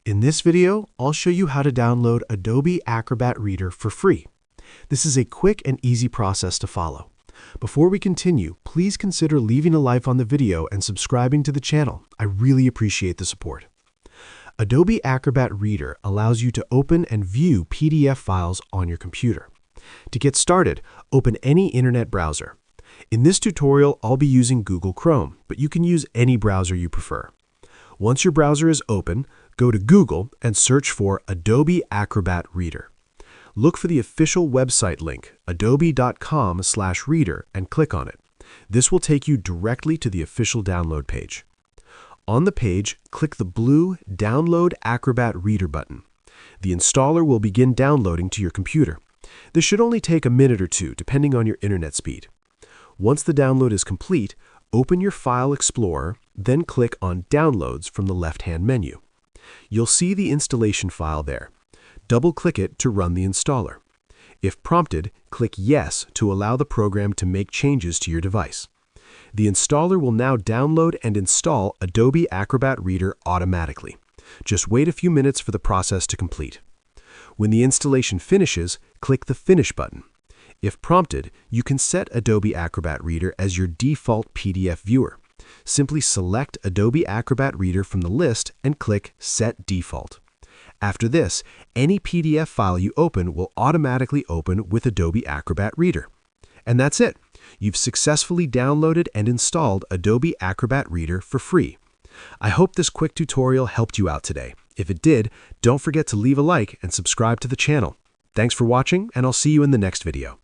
In this video, I'll show you how to download Adobe Acrobat Reader for free. This is a quick and easy process to follow. Before we continue, please consider leaving a like on the video and subscribing to the channel. I really appreciate the support. Adobe Acrobat Reader allows you to open and view PDF files on your computer. To get started, open any internet browser. In this tutorial, I'll be using Google Chrome, but you can use any browser you prefer. Once your browser is open, go to Google and search for Adobe Acrobat Reader. Look for the official website link, adobe.com/reader, and click on it. This will take you directly to the official download page. On the page, click the blue Download Acrobat Reader button. The installer will begin downloading to your computer. This should only take a minute or two, depending on your internet speed. Once the download is complete, open your File Explorer, then click on Downloads from the left-hand menu. You'll see the installation file there. Double-click it to run the installer. If prompted, click Yes to allow the program to make changes to your device. The installer will now download and install Adobe Acrobat Reader automatically. Just wait a few minutes for the process to complete. When the installation finishes, click the Finish button. If prompted, you can set Adobe Acrobat Reader as your default PDF viewer. Simply select Adobe Acrobat Reader from the list and click Set Default. After this, any PDF file you open will automatically open with Adobe Acrobat Reader. And that's it. You've successfully downloaded and installed Adobe Acrobat Reader for free. I hope this quick tutorial helped you out today. If it did, don't forget to leave a like and subscribe to the channel. Thanks for watching, and I'll see you in the next video.